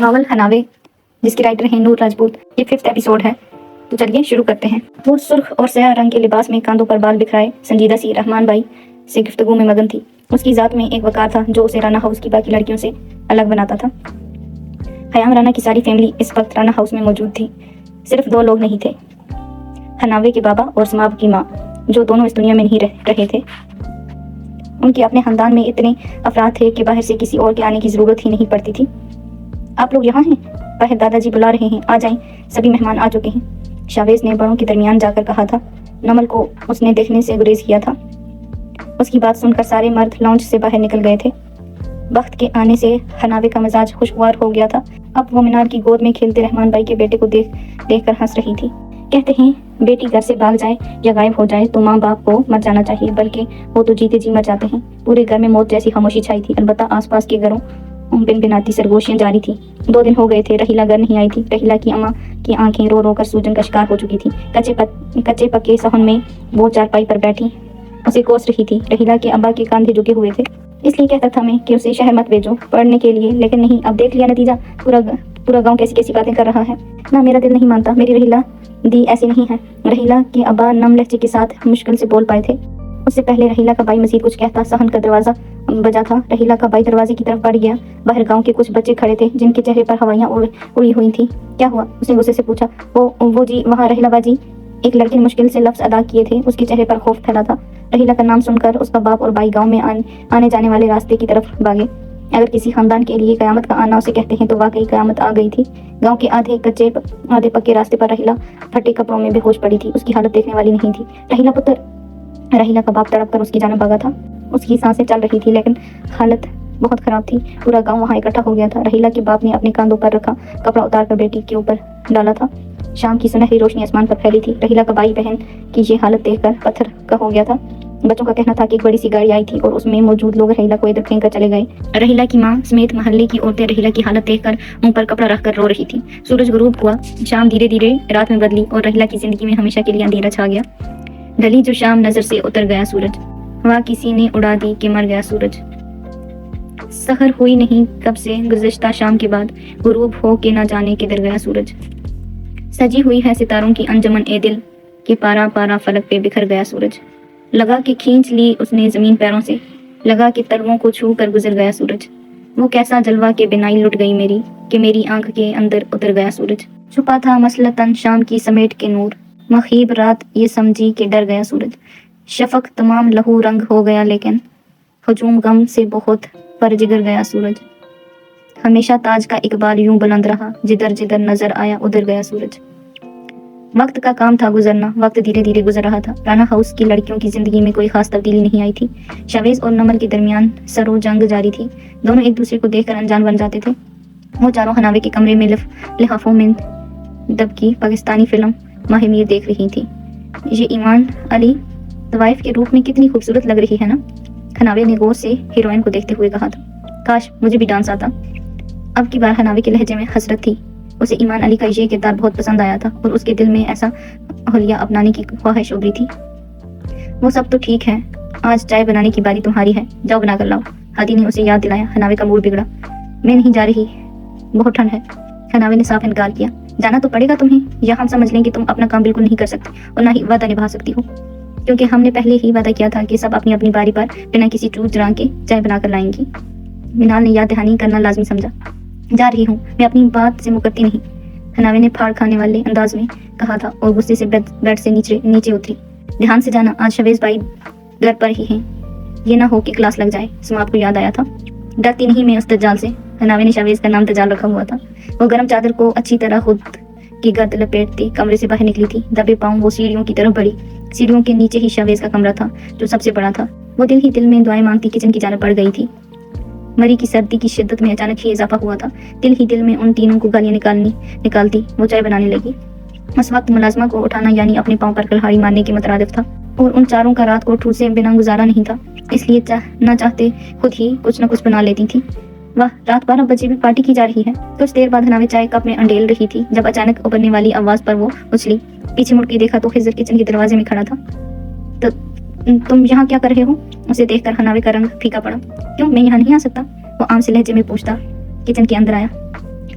Novel ہناوے جس کے writer ہیں نور راجپوت، یہ 5 ایپیسوڈ ہے، تو چلیے شروع کرتے ہیں۔ وہ سرخ اور سیاہ رنگ کے لباس میں کاندھوں پر بال بکھرائے سنجیدہ سی رحمان بائی سے گفتگو میں مگن تھی۔ اس کی ذات میں ایک وقار تھا جو اسے رانا ہاؤس کی باقی لڑکیوں سے الگ بناتا تھا۔ خیام رانا کی ساری فیملی اس وقت رانا ہاؤس میں موجود تھی۔ صرف 2 لوگ نہیں تھے، ہناوے کے بابا اور سماب کی ماں، جو دونوں اس دنیا میں نہیں رہے تھے۔ ان کے اپنے خاندان میں اتنے افراد تھے کہ باہر سے کسی اور کے آنے کی ضرورت ہی نہیں پڑتی تھی۔ آپ لوگ یہاں ہیں؟ باہر دادا جی بلا رہے ہیں، آ جائیں، سبھی مہمان آ چکے ہیں، شاویز نے بڑوں کے درمیان جا کر کہا تھا۔ نمل کو اس نے دیکھنے سے گریز کیا تھا۔ اس کی بات سن کر سارے مرد لاؤنج سے باہر نکل گئے تھے۔ وقت کے آنے سے ہناوے کا مزاج خوشگوار ہو گیا تھا۔ اب وہ مینار کی گود میں کھیلتے رحمان بائی کے بیٹے کو دیکھ کر ہنس رہی تھی۔ کہتے ہیں بیٹی گھر سے بھاگ جائے یا غائب ہو جائے تو ماں باپ کو مر جانا چاہیے، بلکہ وہ تو جیتے جی مر جاتے ہیں۔ پورے گھر میں موت جیسی خاموشی چھائی تھی، البتہ آس پاس کے گھروں بن بناتی سرگوشیاں جاری تھی۔ 2 دن ہو گئے تھے رحیلہ گھر نہیں آئی تھی۔ رحیلہ کی اماں کی آنکھیں رو رو کر سوجن کا شکار ہو چکی تھی۔ کچے پکے صحن میں وہ چارپائی پر بیٹھی اسے کوس رہی تھی۔ رحیلہ کے ابا کے کاندھے جھکے ہوئے تھے۔ اس لیے کہتا تھا میں کہ اسے شہر مت بھیجو پڑھنے کے لیے، لیکن نہیں، اب دیکھ لیا نتیجہ، پورا گاؤں کیسی باتیں کر رہا ہے۔ نہ میرا دل نہیں مانتا، میری رحیلہ دی ایسی نہیں ہے۔ رحیلہ کے ابا نم لہجے کے ساتھ مشکل سے بول پائے تھے۔ اس سے پہلے رحیلہ کا بھائی مزید کچھ کہتا صحن کا دروازہ بجا تھا۔ رحیلہ کا بھائی دروازے کی طرف بڑھ گیا۔ باہر گاؤں کے کچھ بچے کھڑے تھے جن کے چہرے پر ہوائیاں اڑی ہوئی تھیں۔ کیا ہوا؟ اس نے غصے سے پوچھا۔ وہ جی وہاں رحیلہ باجی، ایک لڑکے نے مشکل سے لفظ ادا کیے تھے۔ اس کے چہرے پر خوف پھیلا تھا۔ رحیلہ کا نام سن کر اس کا باپ اور بھائی گاؤں میں آنے جانے والے راستے کی طرف بھاگے۔ اگر کسی خاندان کے لیے قیامت کا آنا اسے کہتے ہیں تو واقعی قیامت آ گئی تھی۔ گاؤں کے آدھے کچے آدھے پکے راستے پر رحیلہ پھٹے کپڑوں میں بے ہوش پڑی تھی۔ اس کی حالت دیکھنے والی نہیں تھی۔ رحیلہ پتر! رحیلہ کا باپ تڑپ کر اس کی جانب بھاگا تھا۔ اس کی سانسیں چل رہی تھی لیکن حالت بہت خراب تھی۔ پورا گاؤں وہاں اکٹھا ہو گیا تھا۔ رحیلہ کے باپ نے اپنے کاندھوں پر رکھا کپڑا اتار کر بیٹی کے اوپر ڈالا تھا۔ شام کی سنہری روشنی آسمان پر پھیلی تھی۔ رحیلہ کا بھائی بہن کی یہ حالت دیکھ کر پتھر کا ہو گیا تھا۔ بچوں کا کہنا تھا کہ ایک بڑی سی گاڑی آئی تھی اور اس میں موجود لوگ رحیلہ کو ادھر پھینک کر چلے گئے۔ رحیلہ کی ماں سمیت محلے کی عورتیں رحیلہ کی حالت دیکھ کر منہ پر کپڑا رکھ کر رو رہی تھیں۔ سورج غروب ہوا، شام دھیرے دھیرے رات میں بدلی اور رحیلہ کی زندگی میں ہمیشہ کے لیے اندھیرا چھا گیا۔ ڈلی جو شام نظر سے اتر گیا سورج، ہوا کسی نے اڑا دی کہ مر گیا سورج۔ سحر ہوئی نہیں کب سے گزشتہ شام کے بعد، غروب ہو کے نہ جانے کدھر گیا سورج۔ سجی ہوئی ہے ستاروں کی انجمن اے دل، کہ پارا پارا فلک پہ بکھر گیا سورج۔ لگا کہ کھینچ لی اس نے زمین پیروں سے، لگا کہ تلووں کو چھو کر گزر گیا سورج۔ وہ کیسا جلوہ کہ بینائی لٹ گئی میری، کہ میری آنکھ کے اندر اتر گیا سورج۔ چھپا تھا مسلطن شام کی سمیٹ کے نور، مخیب رات یہ سمجھی کہ ڈر گیا سورج۔ شفق تمام لہو رنگ ہو گیا لیکن ہجوم غم سے بہت پر جگر گیا سورج۔ ہمیشہ تاج کا اقبال یوں بلند رہا، جدھر جدھر نظر آیا ادھر گیا سورج۔ وقت کا کام تھا گزرنا، وقت دھیرے دھیرے گزر رہا تھا۔ رانا ہاؤس کی لڑکیوں کی زندگی میں کوئی خاص تبدیلی نہیں آئی تھی۔ شاویز اور نمل کے درمیان سرو جنگ جاری تھی۔ دونوں ایک دوسرے کو دیکھ کر انجان بن جاتے تھے۔ وہ چاروں ہناوے کے کمرے میں لحافوں میں دب کی پاکستانی فلم ماہ میر دیکھ رہی تھی۔ یہ ایمان علی طوائف کے روپ میں کتنی خوبصورت لگ رہی ہے نا؟ ہناوے نے غور سے ہیروئن کو دیکھتے ہوئے کہا تھا۔ کاش مجھے بھی ڈانس آتا۔ اب کی بار ہناوے کے لہجے میں حسرت تھی۔ اسے ایمان علی کا یہ کردار بہت پسند آیا تھا اور اس کے دل میں ایسا حلیہ اپنانے کی خواہش ابھری تھی۔ وہ سب تو ٹھیک ہے، آج چائے بنانے کی باری تمہاری ہے، جاؤ بنا کر لاؤ، ہادی نے اسے یاد دلایا۔ ہناوے کا موڈ بگڑا۔ میں نہیں جا رہی، بہت ٹھنڈ ہے۔ ہناوے نے صاف انکار کیا۔ جانا تو پڑے گا تمہیں، یا ہم سمجھ لیں کہ تم اپنا کام بالکل نہیں کر سکتی اور نہ ہی وعدہ نبھا سکتی ہو، کیونکہ ہم نے پہلے ہی وعدہ کیا تھا کہ سب اپنی اپنی باری پر بنا کسی چوک چرانگ کے چائے بنا کر لائیں گی۔ منال نے یاد دہانی کرنا لازمی سمجھا۔ جا رہی ہوں، میں اپنی بات سے مکرتی نہیں، ہناوے نے پھاڑ کھانے والے انداز میں کہا تھا اور غصے سے بیڈ سے نیچے اتری۔ دھیان سے جانا، آج شاویز بھائی گھر پر ہی ہیں، یہ نہ ہو کہ کلاس لگ جائے۔ سماعت کو یاد آیا تھا۔ ڈرتی نہیں میں اس دجال سے، ہناوے نے شاویز کا نام دجال رکھا ہوا تھا۔ وہ گرم چادر کو اچھی طرح خود کی گرد لپیٹتی کمرے سے باہر نکلی تھی۔ دبے پاؤں وہ سیڑھیوں کی طرف بڑھی۔ سیڑھیوں کے نیچے ہی شاویز کا کمرہ تھا جو سب سے بڑا تھا۔ وہ دل ہی دل میں دعائیں مانگتی کچن کی جانب بڑھ گئی تھی۔ مری کی سردی کی شدت میں اچانک ہی اضافہ ہوا تھا۔ دل ہی دل میں ان تینوں کو گالیاں نکالتی وہ چائے بنانے لگی۔ اس وقت ملازمہ کو اٹھانا یعنی اپنے پاؤں پر کلہاڑی مارنے کے مترادف تھا اور ان چاروں کا رات کو ٹھوسے بنا گزارا نہیں تھا، اس لیے نہ چاہتے خود ہی کچھ نہ کچھ بنا لیتی تھی۔ واہ، رات 12 بجے بھی پارٹی کی جا رہی ہے۔ کچھ دیر بعد ہناوے چائے کپ میں انڈیل رہی تھی جب اچانک ابھرنے والی آواز پر وہ اچھلی۔ پیچھے مڑ کے دیکھا تو خضر کچن کے دروازے میں کھڑا تھا۔ تو تم یہاں کیا کر رہے ہو؟ اسے دیکھ کر ہناوے کا رنگ پھیکا پڑا۔ کیوں، میں یہاں نہیں آ سکتا؟ وہ عام سے لہجے میں پوچھتا کچن کے اندر آیا۔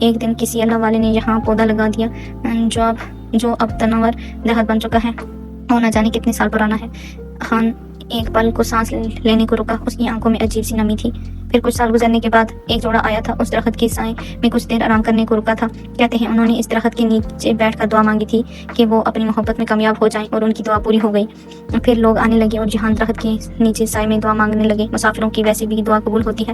ایک دن کسی اللہ والے نے یہاں پودا لگا دیا جو اب تناور درخت بن چکا ہے اور نہ جانے کتنے سال پرانا ہے۔ خان ایک پل کو سانس لینے کو رکا، اس کی آنکھوں میں عجیب سی نمی تھی۔ پھر کچھ سال گزرنے کے بعد ایک جوڑا آیا تھا، اس درخت کے سائے میں کچھ دیر آرام کرنے کو رکا تھا۔ کہتے ہیں انہوں نے اس درخت کے نیچے بیٹھ کر دعا مانگی تھی کہ وہ اپنی محبت میں کامیاب ہو جائیں، اور ان کی دعا پوری ہو گئی۔ پھر لوگ آنے لگے اور جہاں درخت کے نیچے سائے میں دعا مانگنے لگے۔ مسافروں کی ویسے بھی دعا قبول ہوتی ہے۔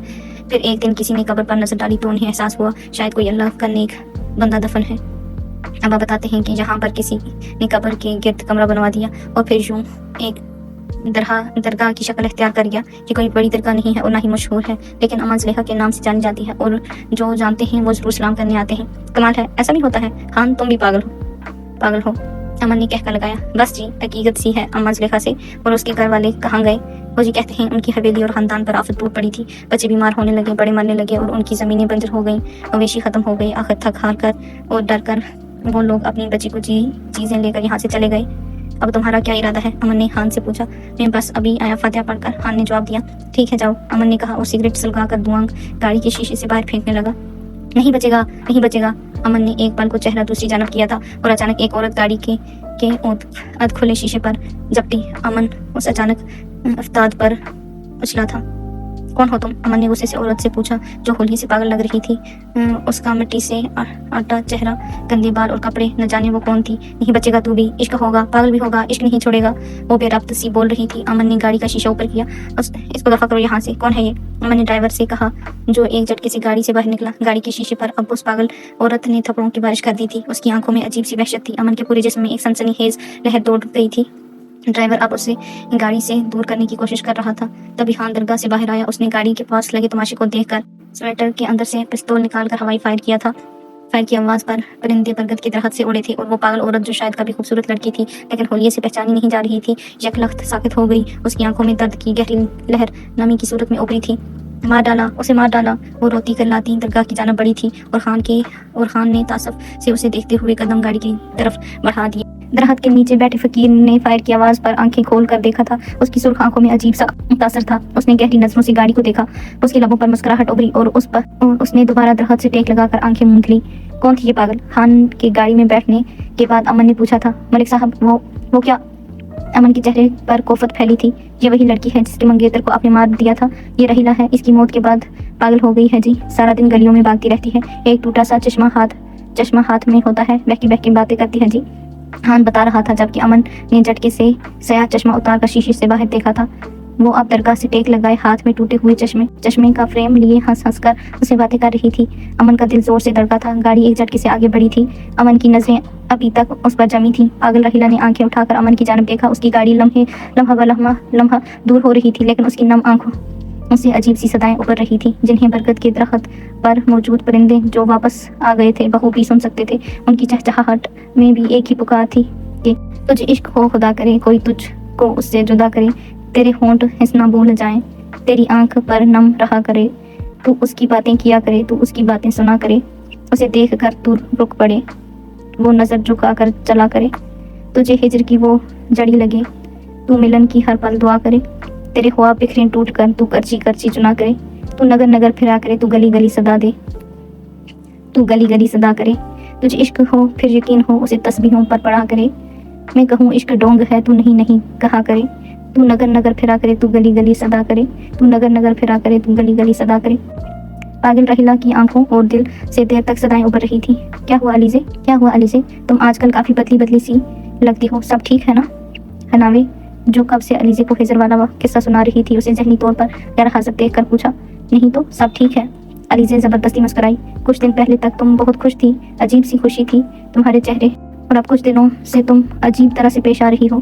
پھر ایک دن کسی نے قبر پر نظر ڈالی تو انہیں احساس ہوا شاید کوئی اللہ کا نیک بندہ دفن ہے۔ ابا بتاتے ہیں کہ یہاں پر کسی نے قبر کے گرد کمرہ بنوا دیا اور پھر یوں ایک درگاہ کی شکل اختیار کر گیا۔ یہ کوئی بڑی درگاہ نہیں ہے اور نہ ہی مشہور ہے، لیکن اما زلیخا کے نام سے جانی جاتی ہے، اور جو جانتے ہیں وہ ضرور سلام کرنے آتے ہیں۔ کمال ہے، ایسا بھی ہوتا ہے۔ خان تم بھی پاگل ہو، امن نے کہہ کر لگایا۔ بس جی، حقیقت سی ہے اما زلیخا سے۔ اور اس کے گھر والے کہاں گئے؟ وہ جی کہتے ہیں ان کی حویلی اور خاندان پر آفت ٹوٹ پڑی تھی، بچے بیمار ہونے لگے، بڑے مرنے لگے، اور ان کی زمینیں بنجر ہو گئیں، مویشی ختم ہو گئی۔ آخر تھک ہار کر اور ڈر کر وہ لوگ اپنی بچی کو چیزیں لے کر یہاں سے چلے گئے۔ اب تمہارا کیا ارادہ ہے؟ امن نے خان سے پوچھا۔ میں بس ابھی آیا فاتحہ پڑھ کر، خان نے جواب دیا۔ ٹھیک ہے جاؤ، امن نے کہا اور سگریٹ سلگا کر دھواں گاڑی کے شیشے سے باہر پھینکنے لگا۔ نہیں بچے گا۔ امن نے ایک پل کو چہرہ دوسری جانب کیا تھا اور اچانک ایک عورت گاڑی کے ادھ کھلے شیشے پر جپٹی۔ امن اس اچانک افتاد پر اچھلا تھا۔ کون ہو تم؟ امن نے غصے سے عورت سے پوچھا جو ہولی سے پاگل لگ رہی تھی۔ اس کا مٹی سے آٹا چہرہ، گندے بال اور کپڑے، نہ جانے وہ کون تھی۔ نہیں بچے گا تو بھی، عشق ہوگا، پاگل بھی ہوگا، عشق نہیں چھوڑے گا، وہ بے ربط سی بول رہی تھی۔ امن نے گاڑی کا شیشہ اوپر کیا۔ اس کو دفع کرو یہاں سے، کون ہے یہ؟ امن نے ڈرائیور سے کہا جو ایک جھٹکے سے گاڑی سے باہر نکلا۔ گاڑی کے شیشے پر اب اس پاگل عورت نے تھپڑوں کی بارش کر دی تھی۔ اس کی آنکھوں میں عجیب سی وحشت تھی۔ امن کے پورے جسم میں ایک سنسنی خیز لہر دوڑ گئی تھی۔ ڈرائیور اب اسے گاڑی سے دور کرنے کی کوشش کر رہا تھا۔ تبھی خان درگاہ سے باہر آیا۔ اس نے گاڑی کے پاس لگے تماشے کو دیکھ کر سویٹر کے اندر سے پستول نکال کر ہوائی فائر کیا تھا۔ فائر کی آواز پر پرندے برگد کے درخت سے اڑے تھے، اور وہ پاگل عورت جو شاید کبھی خوبصورت لڑکی تھی لیکن ہولیے سے پہچانی نہیں جا رہی تھی، یکلخت ساکت ہو گئی۔ اس کی آنکھوں میں درد کی گہری لہر نمی کی صورت میں ابھری تھی۔ اسے مار ڈالا، وہ روتی کرلاتی درگاہ کی جانب بڑھی تھی، اور خان نے تعصب سے اسے دیکھتے ہوئے قدم گاڑی کی طرف بڑھا دیے۔ درخت کے نیچے بیٹھے فقیر نے فائر کی آواز پر آنکھیں کھول کر دیکھا تھا۔ اس کی سرخ آنکھوں میں عجیب سا تاثر تھا۔ اس نے گہری نظروں سے گاڑی کو دیکھا، اس کے لبوں پر مسکراہٹ ابھری اور اس نے دوبارہ درخت سے ٹیک لگا کر آنکھیں موند لی۔ کون تھی یہ پاگل؟ خان کے گاڑی میں بیٹھنے کے بعد امن نے پوچھا تھا۔ ملک صاحب وہ کیا؟ امن کے چہرے پر کوفت پھیلی تھی۔ یہ وہی لڑکی ہے جس کے منگیتر کو آپ نے مار دیا تھا، یہ رحیلہ ہے، اس کی موت کے بعد پاگل ہو گئی ہے جی، سارا دن گلیوں میں بھاگتی رہتی ہے، ایک ٹوٹا سا چشمہ ہاتھ میں ہوتا ہے، بہکی باتیں کرتی ہے جی، خان بتا رہا تھا جبکہ امن نے جھٹکے سے سیاہ چشمہ اتار کر شیشے سے باہر دیکھا تھا۔ وہ اب درگاہ سے ٹیک لگائے ہاتھ میں ٹوٹے ہوئے چشمے کا فریم لیے ہنس کر اسے باتیں کر رہی تھی۔ امن کا دل زور سے دھڑکا تھا، گاڑی ایک جھٹکے سے آگے بڑھی تھی۔ امن کی نظریں ابھی تک اس پر جمی تھیں۔ پاگل رحیلہ نے آنکھیں اٹھا کر امن کی جانب دیکھا۔ اس کی گاڑی لمحہ دور ہو رہی تھی، لیکن اس کی نم آنکھوں سے عجیب سی صدائیں ابھر رہی تھی جنہیں برگد کے درخت پر موجود پرندے جو واپس آ گئے تھے بخوبی سن سکتے تھے۔ ان کی چہچہاہٹ میں بھی ایک ہی پکار تھی کہ تجھے عشق ہو، خدا کرے کوئی تجھ کو اس سے جدا کرے، تیرے ہونٹ ہنسنا بھول جائیں، تیری آنکھ پر نم رہا کرے، تو اس کی باتیں کیا کرے، تو اس کی باتیں سنا کرے، اسے دیکھ کر تو رک پڑے، وہ نظر جھکا کر چلا کرے، تجھے ہجر کی وہ جڑی لگے، تو ملن کی ہر پل دعا کرے، تیرے خواب بکھریں ٹوٹ کر تو کرچی چنا کرے، تو نگر نگر پھرا کرے، تو گلی گلی صدا دے، تو گلی گلی صدا کرے، تجھے عشق ہو پھر یقین ہو اسے تسبیحوں پر پڑھا کرے، میں کہوں عشق ڈونگ ہے تو نہیں کہا کرے، تو نگر نگر پھرا کرے، تو گلی گلی صدا کرے، تو نگر نگر پھرا کرے، تو گلی گلی صدا کرے۔ پاگل رحیلہ کی آنکھوں اور دل سے دیر تک صدائیں ابھر رہی تھی۔ کیا ہوا علیزے؟ تم آج کل کافی پتلی سی لگتی ہو، سب ٹھیک ہے نا؟ حناوے جو کب سے علیزے کو ہجر والا قصہ سنا رہی تھی اسے ذہنی طور پر غیر حاضر دیکھ کر پوچھا۔ نہیں تو سب ٹھیک ہے، علیزے زبردستی مسکرائی۔ کچھ دن پہلے تک تم بہت خوش تھی، عجیب سی خوشی تھی تمہارے چہرے، اور اب کچھ دنوں سے تم عجیب طرح سے پیش آ رہی ہو۔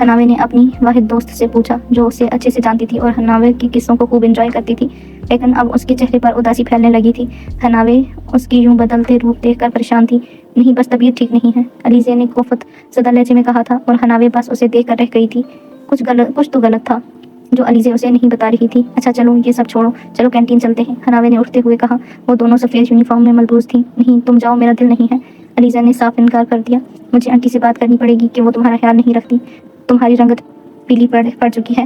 حناوے نے اپنی واحد دوست سے پوچھا جو اسے اچھے سے جانتی تھی اور حناوے کی قصوں کو خوب انجوائے کرتی تھی، لیکن اب اس کے چہرے پر اداسی پھیلنے لگی تھی۔ حناوے اس کی یوں بدلتے روپ دیکھ کر پریشان تھی۔ نہیں بس طبیعت ٹھیک نہیں ہے، علیزے نے کوفت زدہ لہجے میں کہا تھا، اور حناوے بس اسے دیکھ کر رہ گئی تھی۔ کچھ تو غلط تھا جو علیزے اسے نہیں بتا رہی تھی۔ اچھا چلو یہ سب چھوڑو، چلو کینٹین چلتے ہیں، حناوے نے اٹھتے ہوئے کہا۔ وہ دونوں سفید یونیفارم میں ملبوس تھیں۔ نہیں تم جاؤ، میرا دل نہیں ہے، علیزہ نے صاف انکار کر دیا۔ مجھے آنٹی سے بات کرنی پڑے گی کہ وہ تمہارا خیال نہیں رکھتی، تمہاری رنگت پیلی پڑ چکی ہے،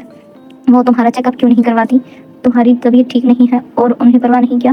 وہ تمہارا چیک اپ کیوں نہیں کرواتی؟ تمہاری طبیعت ٹھیک نہیں ہے اور انہیں پرواہ نہیں کیا؟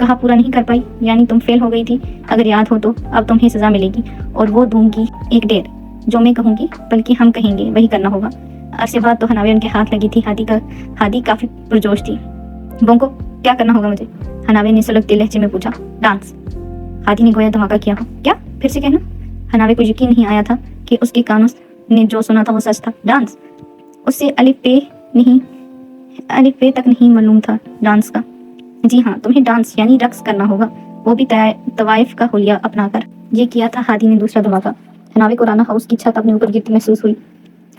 کہا پورا نہیں کر پائی، یعنی تم فیل ہو گئی تھی؟ اگر یاد ہو تو اب تمہیں سزا ملے گی، اور وہ دوں گی ایک ڈیر۔ جو میں کہوں گی بلکہ ہم کہیں گے وہی کرنا ہوگا۔ عرصے بعد تو حناوے ان کے ہاتھ لگی تھی۔ ہادی کافی پرجوش تھی۔ بونکو، کیا کرنا ہوگا مجھے؟ حناوے نے سلگتے لہجے میں پوچھا۔ ڈانس۔ ہادی نے گویا دھماکہ کیا ہو۔ کیا؟ پھر سے کہنا۔ حناوے کو یقین نہیں آیا تھا کہ اس کے کانوں نے جو سنا تھا وہ سچ تھا۔ ڈانس؟ اس سے الف بے تک نہیں معلوم تھا ڈانس کا۔ جی ہاں، تمہیں ڈانس یعنی رقص کرنا ہوگا، وہ بھی طوائف کا حلیہ اپنا کر۔ یہ کیا تھا ہادی نے دوسرا دھماکہ۔ حناوے کو رانا ہاؤس کی چھت اپنے اوپر گرتی محسوس ہوئی۔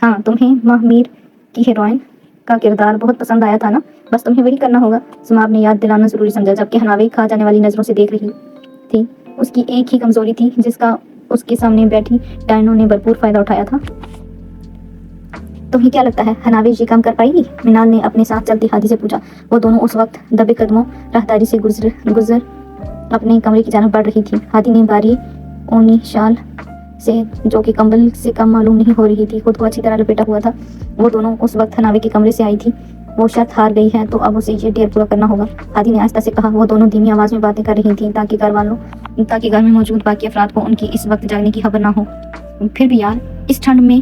ہاں، تمہیں ماہ میر کی ہیروئن کا کردار بہت پسند آیا تھا نا؟ بس تمہیں وہی کرنا ہوگا۔ سماب نے یاد دلانا ضروری سمجھا، جبکہ حناوے کھا جانے والی نظروں سے دیکھ رہی تھی۔ اس کی ایک ہی کمزوری تھی جس کا اس کے سامنے بیٹھی ڈائنوں نے بھرپور فائدہ اٹھایا تھا۔ تمہیں کیا لگتا ہے حناوے یہ کام کر پائے گی؟ منال نے اپنے ساتھ چلتی ہادی سے پوچھا۔ وہ دونوں اس وقت دبے قدموں راہداری سے گزر اپنے کمرے کی جانب بڑھ رہی تھی۔ ہادی نے باری اونی شال سے، جو کہ کمبل سے کم معلوم نہیں ہو رہی تھی، خود کو اچھی طرح لپیٹا ہوا تھا۔ وہ دونوں اس وقت حناوے کے کمرے سے آئی تھی۔ وہ شرط ہار گئی ہے تو اب اسے یہ ڈیر پورا کرنا ہوگا، ہادی نے آہستہ سے کہا۔ وہ دونوں دھیمی آواز میں باتیں کر رہی تھیں تاکہ گھر میں موجود باقی افراد کو ان کی اس وقت جاگنے کی خبر نہ ہو۔ پھر بھی یار، اس ٹھنڈ میں،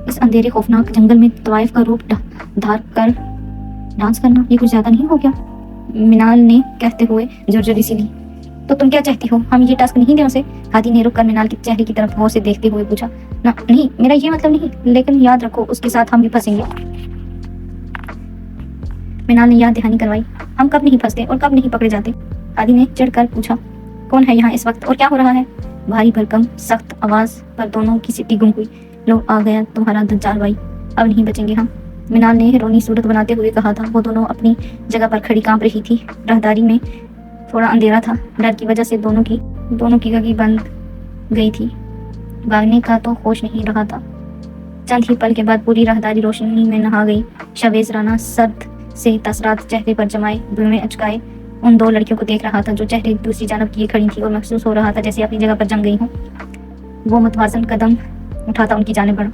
اس اندھیرے خوفناک جنگل میں طوائف کا روپ دھار کر ڈانس کرنا، یہ کچھ زیادہ نہیں ہو گیا؟ منال نے کہتے ہوئے جرجری سی لی۔ تو تم کیا چاہتی ہو، ہم یہ ٹاسک نہیں دیں اسے؟ ہادی نے رک کر منال کے چہرے کی طرف غور سے دیکھتے ہوئے پوچھا۔ نہیں، میرا یہ مطلب نہیں، لیکن یاد رکھو اس کے ساتھ ہم بھی پھنسیں گے۔ منال نے یاد دہانی کروائی۔ ہم کب نہیں پھنستے اور کب نہیں پکڑے جاتے؟ ہادی نے چڑھ کر پوچھا۔ کون ہے یہاں اس وقت اور کیا ہو رہا ہے؟ بھاری بھرکم سخت آواز پر دونوں کی سٹی گم ہوئی۔ لو آ گیا تمہارا دجال بھائی، اب نہیں بچیں گے ہم، منال نے رونی صورت بناتے ہوئے کہا تھا۔ وہ دونوں اپنی جگہ پر کھڑی کانپ رہی تھی۔ راہداری میں تھوڑا اندھیرا تھا، ڈر کی وجہ سے دونوں کی گگی بند گئی تھی۔ بھاگنے کا تو ہوش نہیں رہا تھا۔ چند ہی پل کے بعد پوری راہداری روشنی میں نہا گئی۔ شاویز رانا سرد سے تاثرات چہرے پر جمائے برویں اچکائے ان دو لڑکیوں کو دیکھ رہا تھا جو چہرے دوسری جانب کیے کھڑی تھی، اور محسوس ہو رہا تھا جیسے اپنی جگہ پر جم گئی ہوں۔ وہ متوازن قدم اٹھاتا ان کی جانب بڑھا۔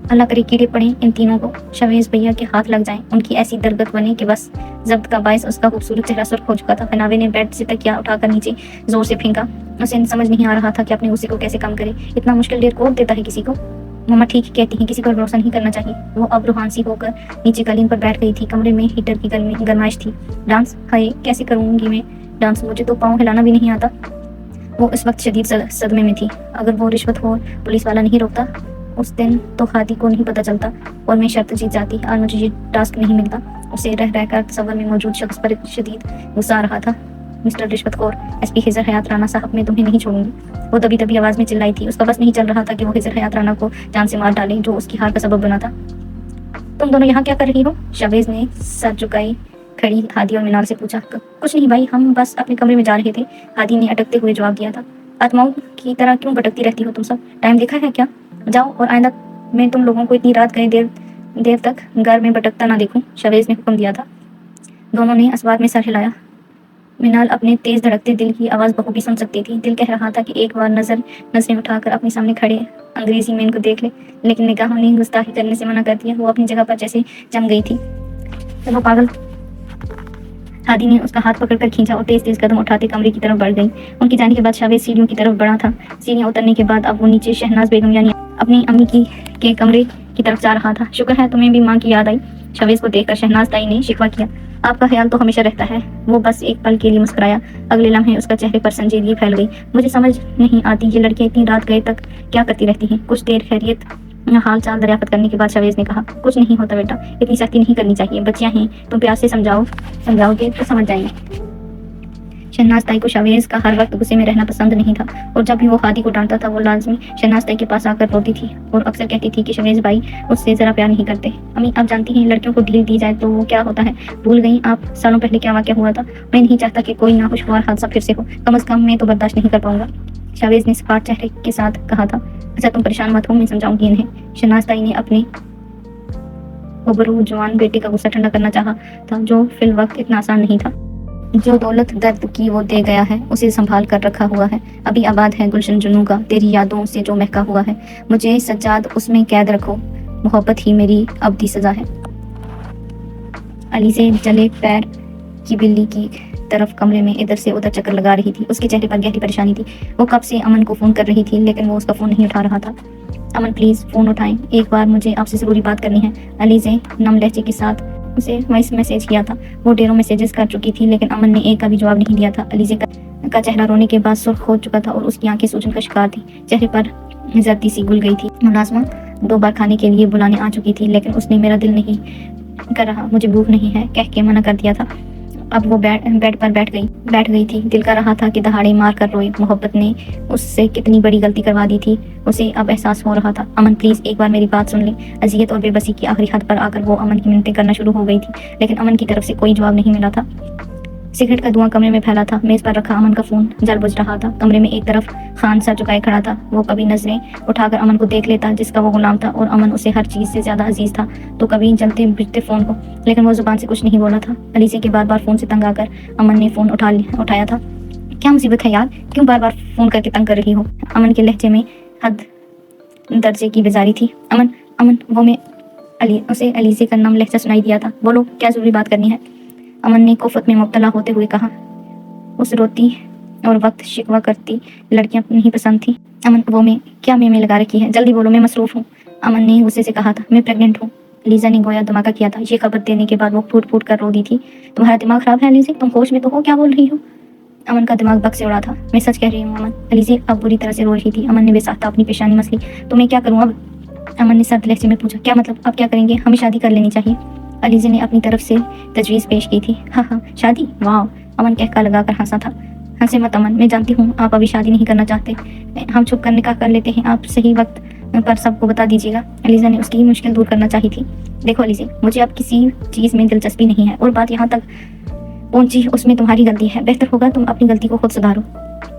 اللہ کرے کیڑے پڑیں ان تینوں کو، شاویز بھیا کے ہاتھ لگ جائیں، ان کی ایسی درگت بنے کہ بس ضبط کا باعث اس کا خوبصورت چہرہ سرخ ہو چکا تھا۔ حناوے نے بیڈ سے تکیا اٹھا کر نیچے زور سے پھینکا۔ اسے سمجھ نہیں آ رہا تھا کہ اپنے غصے کو کیسے کم کرے۔ اتنا مشکل ڈیر کون دیتا ہے کسی کو؟ مما ٹھیک کہتی ہیں، کسی پر بھروسہ نہیں کرنا چاہیے۔ وہ اب روحان سی ہو کر نیچے قالین پر بیٹھ گئی تھی۔ کمرے میں ہیٹر کی گرمائش تھی۔ ڈانس؟ ہائے، کیسے کروں گی میں ڈانس؟ مجھے تو پاؤں ہلانا بھی نہیں آتا۔ وہ اس وقت شدید صدمے میں تھی۔ اگر وہ رشوت خور پولیس والا نہیں روکتا اس دن تو ہادی کو نہیں پتہ چلتا اور میں شرط جیت جاتی۔ آج مجھے یہ ٹاسک نہیں ملتا۔ اسے رہ کر تصور میں موجود شخص پر شدید غصہ آ رہا تھا۔ مسٹر رشوت خور، ایس پی خضر حیات رانا صاحب، میں تمہیں نہیں چھوڑوں گی، وہ دبی آواز میں چلائی تھی۔ اس کا بس نہیں چل رہا تھا کہ وہ خضر حیات رانا کو جان سے مار ڈالے جو اس کی ہار کا سبب بنا تھا۔ تم دونوں یہاں کیا کر رہی ہو؟ شاویز نے سر جھکائی کھڑی ہادی اور منال سے پوچھا۔ کچھ نہیں بھائی، ہم بس اپنے کمرے میں جا رہے تھے، ہادی نے اٹکتے ہوئے جواب دیا تھا۔ آتماؤں کی طرح کیوں بھٹکتی رہتی ہو تم سب؟ ٹائم دیکھا ہے کیا؟ جاؤ، اور آئندہ میں تم لوگوں کو اتنی رات گئے دیر تک گھر میں بھٹکتا نہ دیکھوں، شاویز نے حکم دیا تھا۔ دونوں نے اسبات میں سر ہلایا۔ منال اپنے تیز دھڑکتے دل کی آواز بخوبی سن سکتی تھی۔ دل کہہ رہا تھا کہ ایک بار نظریں اٹھا کر اپنے سامنے کھڑے انگریزی مین کو دیکھ لے، لیکن نگاہوں نے گستاخی کرنے سے منع کر دیا۔ وہ اپنی جگہ پر جیسے جم گئی تھی۔ چلو پاگل، ہادی نے اس کا ہاتھ پکڑ کر کھینچا اور تیز قدم اٹھاتے کمرے کی طرف بڑھ گئی۔ ان کے جانے کے بعد شاویز سیڑھیوں کی طرف بڑھا تھا۔ سیڑھیاں اترنے کے بعد اب وہ نیچے شہناز بیگم یعنی اپنی امی کے کمرے کی طرف جا رہا تھا۔ شکر ہے تمہیں بھی ماں کی یاد آئی، شاویز کو دیکھ کر شہناز تائی نے شکوہ کیا۔ آپ کا خیال تو ہمیشہ رہتا ہے۔ وہ بس ایک پل کے لیے مسکرایا، اگلے لمحے اس کا چہرے پر سنجیدگی پھیل گئی۔ مجھے سمجھ نہیں آتی یہ لڑکیاں اتنی رات گئے تک کیا کرتی رہتی ہیں۔ کچھ دیر خیریت حال چال دریافت کرنے کے بعد شاویز نے کہا، کچھ نہیں ہوتا بیٹا، اتنی سختی نہیں کرنی چاہیے، بچیاں ہیں، تم پیار سے سمجھاؤ گے تو سمجھ جائیں گے۔ شہناز تائی کو شاویز کا ہر وقت غصے میں رہنا پسند نہیں تھا، اور جب بھی وہ ہادی کو ڈانٹتا تھا وہ لازمی شہناز تائی کے پاس آ کر روتی تھی اور اکثر کہتی تھی کہ شاویز بھائی اس سے ذرا پیار نہیں کرتے۔ امی آپ جانتی ہیں لڑکیوں کو ڈھیل دی جائے تو وہ کیا ہوتا ہے، بھول گئی آپ سالوں پہلے کیا واقعہ ہوا تھا؟ میں نہیں چاہتا کہ کوئی ناخوشگوار حادثہ پھر سے ہو، کم از کم میں تو برداشت نہیں کر پاؤں گا، شاویز نے سپاٹ چہرے کے ساتھ کہا تھا۔ اچھا تم پریشان مت ہو، میں سمجھاؤں گی انہیں۔ شہناز تائی نے اپنے ابرو جوان بیٹے کا غصہ ٹھنڈا کرنا چاہا تھا، جو فی الوقت اتنا آسان نہیں تھا۔ جو دولت درد کی وہ دے گیا ہے اسے سنبھال کر رکھا ہوا ہے، ابھی آباد ہے گلشن جنوں کا، تیری یادوں سے جو مہکا ہوا ہے، مجھے سجاد اس میں قید رکھو، محبت ہی میری ابدی سزا ہے۔ علی سے جلے پیر کی بلی کی طرف کمرے میں ادھر سے ادھر چکر لگا رہی تھی۔ اس کے چہرے پر گہری پریشانی تھی۔ وہ کب سے امن کو فون کر رہی تھی لیکن وہ اس کا فون نہیں اٹھا رہا تھا۔ امن پلیز فون اٹھائیں، ایک بار مجھے آپ سے ضروری بات کرنی ہے، علیزے نم لہجے کے ساتھ اسے وائس میسیج کیا تھا۔ وہ ڈھیروں میسیجز کر چکی تھی لیکن امن نے ایک کا بھی جواب نہیں دیا تھا۔ علیزے کا چہرہ رونے کے بعد سرخ ہو چکا تھا اور اس کی آنکھیں سوجن کا شکار تھی، چہرے پر زردی سی گل گئی تھی۔ ملازمہ 2 بار کھانے کے لیے بلانے آ چکی تھی لیکن اس نے میرا دل نہیں کر رہا، مجھے بھوک نہیں ہے کہہ کے منع کر دیا تھا۔ اب وہ بیڈ پر بیٹھ گئی تھی، دل کر رہا تھا کہ دہاڑے مار کر روئے۔ محبت نے اس سے کتنی بڑی غلطی کروا دی تھی، اسے اب احساس ہو رہا تھا۔ امن پلیز ایک بار میری بات سن لیں۔ اذیت اور بے بسی کی آخری حد پر آ کر وہ امن کی منتیں کرنا شروع ہو گئی تھی لیکن امن کی طرف سے کوئی جواب نہیں ملا تھا۔ سگریٹ کا دھواں کمرے میں پھیلا تھا، میز پر رکھا امن کا فون جل بجھ رہا تھا۔ کمرے میں ایک طرف خان سر جھکائے کھڑا تھا، وہ کبھی نظریں اٹھا کر امن کو دیکھ لیتا جس کا وہ غلام تھا اور امن اسے ہر چیز سے زیادہ عزیز تھا، تو کبھی جلتے بجھتے فون کو، لیکن وہ زبان سے کچھ نہیں بولا تھا۔ علیزے کے بار بار فون سے تنگ آ کر امن نے فون اٹھایا تھا۔ کیا مصیبت ہے یار، کیوں بار بار فون کر کے تنگ کر رہی ہو؟ امن کے لہجے میں حد درجے کی بیزاری تھی۔ امن وہ میں اسے علیزے کا نم لہجہ سنائی دیا تھا۔ بولو کیا ضروری بات کرنی ہے؟ امن نے کوفت میں مبتلا ہوتے ہوئے کہا۔ اس روتی اور وقت شکوہ کرتی لڑکیاں نہیں پسند تھی۔ امن وہ میں کیا میں لگا رکھی ہے، جلدی بولو میں مصروف ہوں۔ امن نے غصے سے کہا تھا، میں پریگننٹ ہوں۔ لیزا نے گویا دھماکہ کیا تھا۔ یہ خبر دینے کے بعد وہ پھوٹ پھوٹ کر رو دی تھی۔ تمہارا دماغ خراب ہے علیزے، تم ہوش میں تو ہو، کیا بول رہی ہو؟ امن کا دماغ بگ سے اڑا تھا۔ میں سچ کہہ رہی ہوں امن۔ علیزے اب بری طرح سے رو رہی تھی۔ امن نے بے ساختہ اپنی پیشانی مس لی۔ تو میں کیا کروں اب؟ امن نے سرد لہجے میں پوچھا۔ کیا مطلب اب کیا کریں گے؟ ہمیں شادی کر لینی چاہیے۔ علیزے نے اپنی طرف سے تجویز پیش کی تھی۔ ہاں شادی، واو! امن کہکا لگا کر ہنسا تھا۔ ہنسے مت امن، میں جانتی ہوں آپ ابھی شادی نہیں کرنا چاہتے، ہم چھپ کر نکاح کر لیتے ہیں، آپ صحیح وقت پر سب کو بتا دیجیے گا۔ علیزہ نے اس کی مشکل دور کرنا چاہی تھی۔ دیکھو علیزے، مجھے اب کسی چیز میں دلچسپی نہیں ہے اور بات یہاں تک پہنچی اس میں تمہاری غلطی ہے، بہتر ہوگا تم اپنی غلطی کو خود سدھارو۔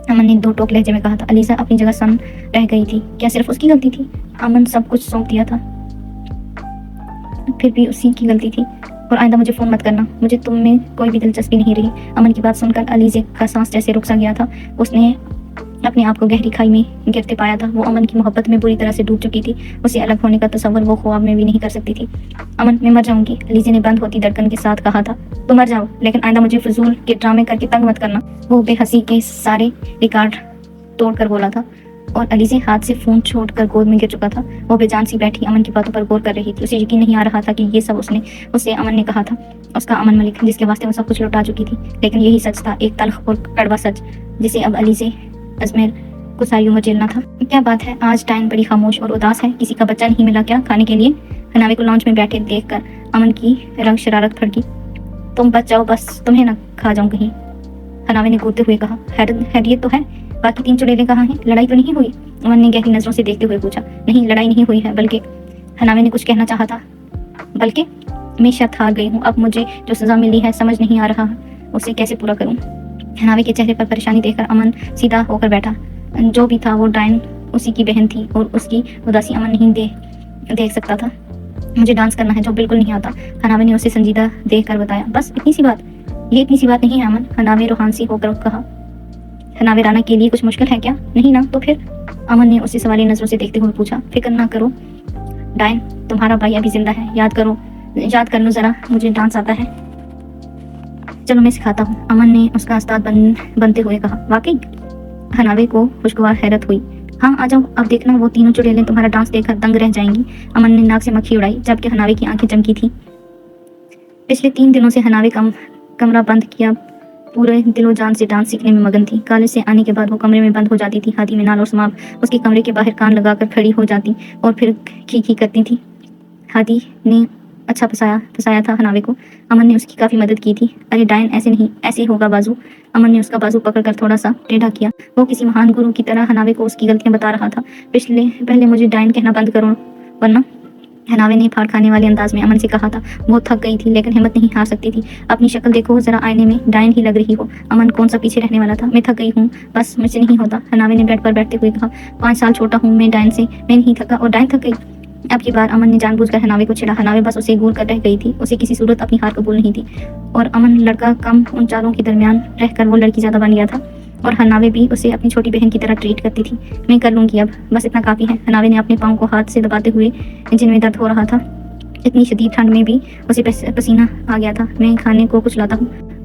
امن نے 2 ٹوک لہجے میں کہا تھا۔ علیزہ اپنی جگہ سن رہ گئی تھی۔ کیا صرف اس کی غلطی تھی؟ امن سب کچھ سونپ دیا تھا، پھر بھی اسی کی غلطی تھی، اور آئندہ مجھے فون مت کرنا، مجھے تم میں کوئی بھی دلچسپی نہیں رہی۔ امن کی بات سن کر علیزے کا سانس جیسے رک سا گیا تھا، اس نے اپنے آپ کو گہری کھائی میں گرتے پایا تھا۔ وہ امن کی محبت میں بری طرح سے ڈوب چکی تھی، اسے الگ ہونے کا تصور وہ خواب میں بھی نہیں کر سکتی تھی۔ امن میں مر جاؤں گی، علیزے نے بند ہوتی دھڑکن کے ساتھ کہا تھا۔ تو مر جاؤ لیکن آئندہ مجھے فضول کے ڈرامے کر کے تنگ مت کرنا۔ وہ بے حسی کے سارے ریکارڈ توڑ کر بولا تھا اور علیزے ہاتھ سے فون چھوڑ کر گود میں گر چکا تھا۔ وہ بے جان سی بیٹھی امن کی باتوں پر غور کر رہی تھی، اسے یقین نہیں آ رہا تھا کہ یہ سب اسے امن نے کہا تھا، اس کا امن ملک جس کے واسطے وہ سب کچھ لوٹا چکی تھی۔ لیکن یہی سچ تھا، ایک تلخ اور کڑوا سچ جسے اب علیزے ازمیر کو سایوں میں جھیلنا تھا۔ کیا بات ہے، آج ڈائن بڑی خاموش اور اداس ہے، کسی کا بچہ نہیں ملا کیا کھانے کے لیے؟ حناوی کو لانچ میں بیٹھے دیکھ کر امن کی رنگ شرارت پھڑکی۔ تم بچ جاؤ بس، تمہیں نہ کھا جاؤں کہیں، حناوی نے گھورتے ہوئے کہا۔ خیریت تو ہے؟ باقی 3 چڑیلے کہاں ہیں؟ لڑائی تو نہیں ہوئی؟ امن نے گہری نظروں سے دیکھتے ہوئے پوچھا۔ نہیں، لڑائی نہیں ہوئی ہے، بلکہ حناوی نے کچھ کہنا چاہا تھا۔ بلکہ میں شت ہار گئی ہوں، اب مجھے جو سزا ملی ہے سمجھ نہیں آ رہا اسے کیسے پورا کروں۔ حناوی کے چہرے پر پریشانی دیکھ کر امن سیدھا ہو کر بیٹھا۔ جو بھی تھا وہ ڈائن اسی کی بہن تھی اور اس کی اداسی امن نہیں دیکھ سکتا تھا۔ مجھے ڈانس کرنا ہے جو بالکل نہیں آتا، حناوی نے اسے سنجیدہ دیکھ کر بتایا۔ بس اتنی سی بات؟ یہ اتنی سی بات نہیں ہے امن، حناوی روحان سی ہو کر کہا۔ حناوی رانا کے لیے کچھ مشکل ہے کیا؟ نہیں نا، تو پھر؟ امن نے اسے سوالی نظروں سے دیکھتے ہوئے پوچھا۔ فکر نہ کرو ڈائن، تمہارا بھائی ابھی زندہ ہے، یاد کر لو ذرا، مجھے ڈانس آتا ہے، چلو میں سکھاتا ہوں، امن نے اس کا استاد بنتے ہوئے کہا۔ واقعی؟ حناوی کو خوشگوار حیرت ہوئی۔ ہاں آ جاؤ، اب دیکھنا وہ تینوں چڑیلیں تمہارا ڈانس دیکھ کر دنگ رہ جائیں گی۔ امن نے ناک سے مکھی اڑائی جبکہ حناوی کی آنکھیں چمکی تھیں۔ پچھلے 3 دنوں سے حناوی کمرہ بند کیا پورے دل و جان سے ڈانس سیکھنے میں مگن تھی۔ کالج سے آنے کے بعد وہ کمرے میں بند ہو جاتی تھی، ہاتھی منال اور سماپ اس کے کمرے کے باہر کان لگا کر کھڑی ہو جاتی اور پھر کھی کرتی تھی۔ ہاتھی نے اچھا پھنسایا تھا حناوی کو، امن نے اس کی کافی مدد کی تھی۔ ارے ڈائن ایسے نہیں، ایسے ہوگا بازو۔ امن نے اس کا بازو پکڑ کر تھوڑا سا ٹیڑھا کیا، وہ کسی مہان گرو کی طرح حناوی کو اس کی غلطیاں بتا رہا تھا۔ پہلے مجھے ڈائن کہنا بند کرو ورنہ، حناوی نے پھاڑ کھانے والے انداز میں امن سے کہا تھا۔ وہ تھک گئی تھی لیکن ہمت نہیں ہار سکتی تھی۔ اپنی شکل دیکھو ذرا آئینے میں، ڈائن ہی لگ رہی ہو۔ امن کون سا پیچھے رہنے والا تھا؟ میں تھک گئی ہوں بس، مجھ سے نہیں ہوتا، حناوی نے بیڈ پر بیٹھتے ہوئے کہا۔ 5 سال چھوٹا ہوں میں ڈائن سے، میں نہیں تھکا اور ڈائن تھک گئی؟ اب کی بار امن نے جان بوجھ کر حناوی کو چھیڑا۔ حناوی بس اسے گور کر رہ گئی تھی، اسے کسی صورت اپنی ہار قبول نہیں تھی، اور امن لڑکا کم ان چاروں کے درمیان رہ کر وہ لڑکی زیادہ بن گیا تھا، اور حناوی بھی اسے اپنی چھوٹی بہن کی طرح ٹریٹ کرتی تھی۔ میں کر لوں گی اب، بس اتنا کافی ہے۔ حناوی نے اپنے پاؤں کو ہاتھ سے دباتے ہوئے جن میں درد ہو رہا تھا، اتنی شدید ٹھنڈ میں بھی اسے پسینہ آ گیا تھا۔ میں کھانے کو کچھ لاتا ہوں،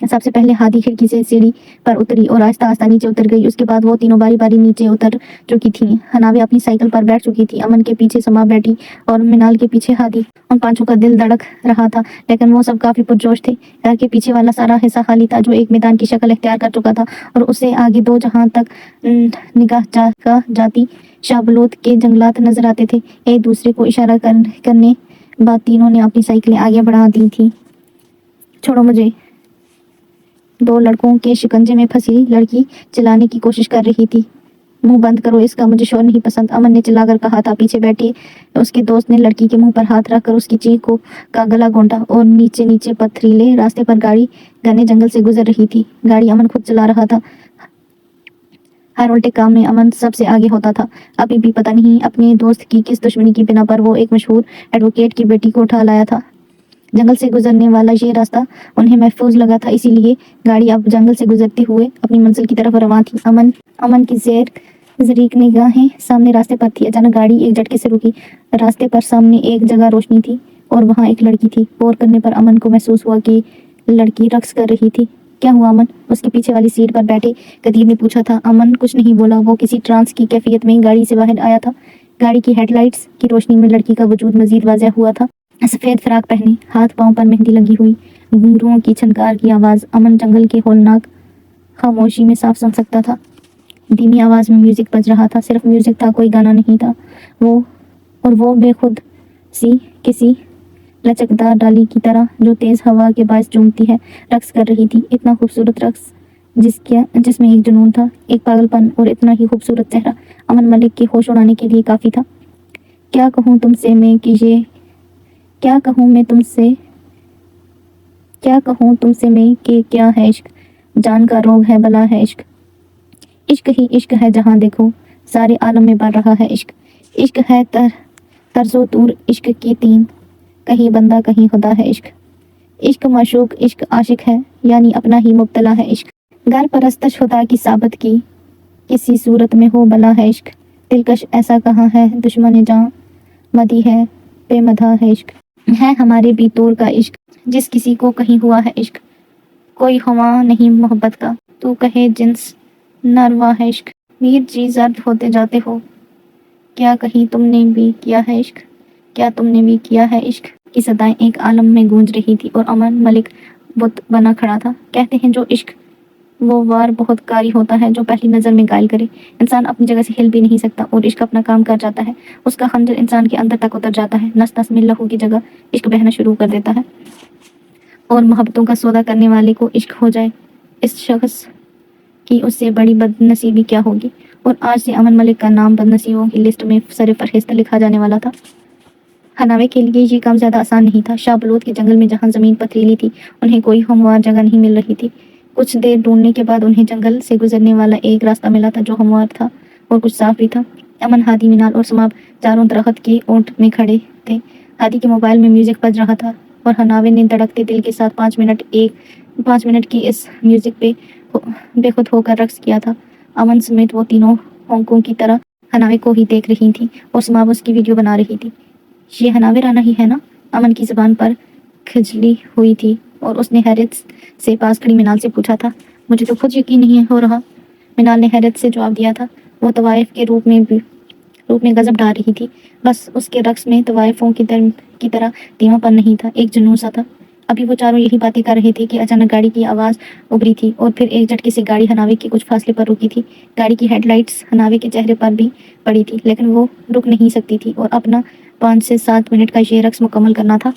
سب سے پہلے ہادی کھڑکی سے سیڑھی پر اتری اور آہستہ آہستہ نیچے اتر گئی۔ اس کے بعد وہ تینوں باری باری نیچے اتر چکی تھیں۔ حناوے اپنی سائیکل پر بیٹھ چکی تھی، امن کے پیچھے سما بیٹھی اور منال کے پیچھے ہادی۔ ان پانچوں کا دل دھڑک رہا تھا، لیکن وہ سب کافی پرجوش تھے۔ گھر کے پیچھے والا سارا حصہ خالی تھا، جو ایک میدان کی شکل اختیار کر چکا تھا، اور اس سے آگے دو جہاں تک نگاہ جاتی شاہ بلوت کے جنگلات نظر آتے تھے۔ ایک دوسرے کو اشارہ کرنے بعد تینوں نے اپنی سائیکلیں آگے بڑھا دی تھیں۔ چھوڑو مجھے، دو لڑکوں کے شکنجے میں پھنسی لڑکی چلانے کی کوشش کر رہی تھی۔ منہ بند کرو اس کا، مجھے شور نہیں پسند، امن نے چلا کر کہا تھا۔ پیچھے بیٹھے اس کے دوست نے لڑکی کے منہ پر ہاتھ رکھ کر اس کی چیخ کا گلا گھونٹا اور نیچے پتھریلے راستے پر گاڑی گھنے جنگل سے گزر رہی تھی۔ گاڑی امن خود چلا رہا تھا۔ ہر الٹے کام میں امن سب سے آگے ہوتا تھا۔ ابھی بھی پتہ نہیں اپنے دوست کی کس دشمنی کی بنا پر وہ ایک مشہور ایڈوکیٹ کی بیٹی کو اٹھا لایا تھا۔ جنگل سے گزرنے والا یہ راستہ انہیں محفوظ لگا تھا، اسی لیے گاڑی اب جنگل سے گزرتے ہوئے اپنی منزل کی طرف رواں تھی۔ امن کی زریق نگاہیں سامنے راستے پر تھی۔ اچانک گاڑی ایک جھٹکے سے رکی۔ راستے پر سامنے ایک جگہ روشنی تھی اور وہاں ایک لڑکی تھی۔ غور کرنے پر امن کو محسوس ہوا کہ لڑکی رقص کر رہی تھی۔ کیا ہوا امن؟ اس کے پیچھے والی سیٹ پر بیٹھے قدیر نے پوچھا تھا۔ امن کچھ نہیں بولا، وہ کسی ٹرانس کی کیفیت میں گاڑی سے باہر آیا تھا۔ گاڑی کی ہیڈ لائٹس کی روشنی میں لڑکی کا وجود مزید واضح ہوا تھا۔ سفید فراق پہنے، ہاتھ پاؤں پر مہندی لگی ہوئی، گھنگروؤں کی چھنکار کی آواز امن جنگل کے ہولناک خاموشی میں صاف سن سکتا تھا۔ دھیمی آواز میں میوزک بج رہا تھا، صرف میوزک تھا، کوئی گانا نہیں تھا۔ وہ بے خود سی کسی لچکدار ڈالی کی طرح جو تیز ہوا کے باعث جھومتی ہے، رقص کر رہی تھی۔ اتنا خوبصورت رقص جس میں ایک جنون تھا، ایک پاگل پن اور اتنا ہی خوبصورت چہرہ امن ملک کے ہوش اڑانے کے لیے کافی تھا۔ کیا کہوں تم سے میں کہ کیا ہے عشق؟ جان کا روگ ہے، بلا ہے عشق۔ عشق ہی عشق ہے، جہاں دیکھو سارے عالم میں بڑھ رہا ہے عشق۔ عشق ہے طرز و طور عشق کے تین، کہیں بندہ کہیں خدا ہے عشق۔ عشق معشوق، عشق عاشق ہے، یعنی اپنا ہی مبتلا ہے عشق۔ گر پرستش خدا کی ثابت کی کسی صورت میں ہو بلا ہے عشق۔ دلکش ایسا کہاں ہے دشمن جاں، مدی ہے بے مدح ہے عشق۔ ہے ہمارے بھی طور کا عشق، جس کسی کو کہیں ہوا ہے عشق۔ کوئی خواں نہیں محبت کا، تو کہے جنس ناروا ہے عشق۔ میر جی زرد ہوتے جاتے ہو، کیا کہیں تم نے بھی کیا ہے عشق؟ کیا تم نے بھی کیا ہے عشق؟ کی صدائیں ایک عالم میں گونج رہی تھی اور امن ملک بت بنا کھڑا تھا۔ کہتے ہیں جو عشق وہ وار بہت کاری ہوتا ہے، جو پہلی نظر میں گائل کرے۔ انسان اپنی جگہ سے ہل بھی نہیں سکتا اور عشق اپنا کام کر جاتا ہے۔ اس کا خنجر انسان کے اندر تک اتر جاتا ہے، نس نس میں لہو کی جگہ عشق بہنا شروع کر دیتا ہے، اور محبتوں کا سودا کرنے والے کو عشق ہو جائے، اس شخص کی اس سے بڑی بد نصیبی کیا ہوگی۔ اور آج سے امن ملک کا نام بد نصیبوں کی لسٹ میں سر فہرست لکھا جانے والا تھا۔ حناوے کے لیے یہ کام زیادہ آسان نہیں تھا۔ شاہ بلوت کے جنگل میں جہاں زمین پتھریلی تھی، انہیں کوئی ہموار جگہ نہیں مل رہی تھی۔ کچھ دیر ڈھونڈنے کے بعد انہیں جنگل سے گزرنے والا ایک راستہ ملا تھا، جو ہموار تھا اور کچھ صاف بھی تھا۔ امن، ہادی، منال اور سماب چاروں درخت کے اونٹ میں کھڑے تھے۔ ہادی کے موبائل میں میوزک بج رہا تھا اور حناوے نے دھڑکتے دل کے ساتھ 5 منٹ کی اس میوزک پہ بے خود ہو کر رقص کیا تھا۔ امن سمیت وہ تینوں ہونکوں کی طرح حناوے کو ہی دیکھ رہی تھیں اور سماب اس کی ویڈیو بنا رہی تھی۔ یہ حناوے رانا ہی ہے نا؟ امن کی زبان پر کھجلی ہوئی تھی اور اس نے حیرت سے پاس کھڑی منال سے پوچھا تھا۔ مجھے تو خود یقین نہیں ہو رہا، منال نے حیرت سے جواب دیا تھا۔ وہ طوائف کے روپ میں غضب ڈال رہی تھی، بس اس کے رقص میں طوائفوں کی طرح دھیما پن نہیں تھا، ایک جنون سا تھا۔ ابھی وہ چاروں یہی باتیں کر رہے تھے کہ اچانک گاڑی کی آواز ابھری تھی اور پھر ایک جھٹکے سے گاڑی حناوے کے کچھ فاصلے پر رکی تھی۔ گاڑی کی ہیڈ لائٹس حناوے کے چہرے پر بھی پڑی تھی، لیکن وہ رک نہیں سکتی تھی اور اپنا 5 سے 7 منٹ کا یہ رقص مکمل کرنا تھا۔